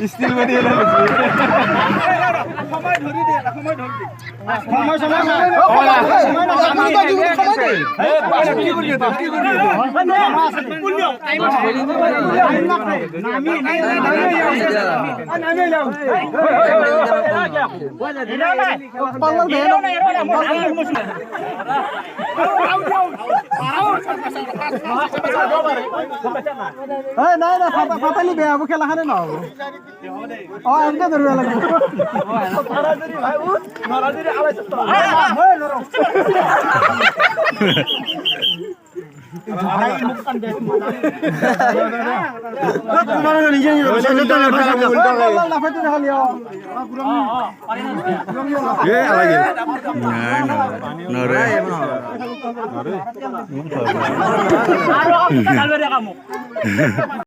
steel বানিয়ে সময় ধরি দে সময় ধরি দে সময় সময় কি করি তো কি করি নাই ফাটালি বেয়া হব খেলাখানে নহব এনেকে ধৰিব লাগিব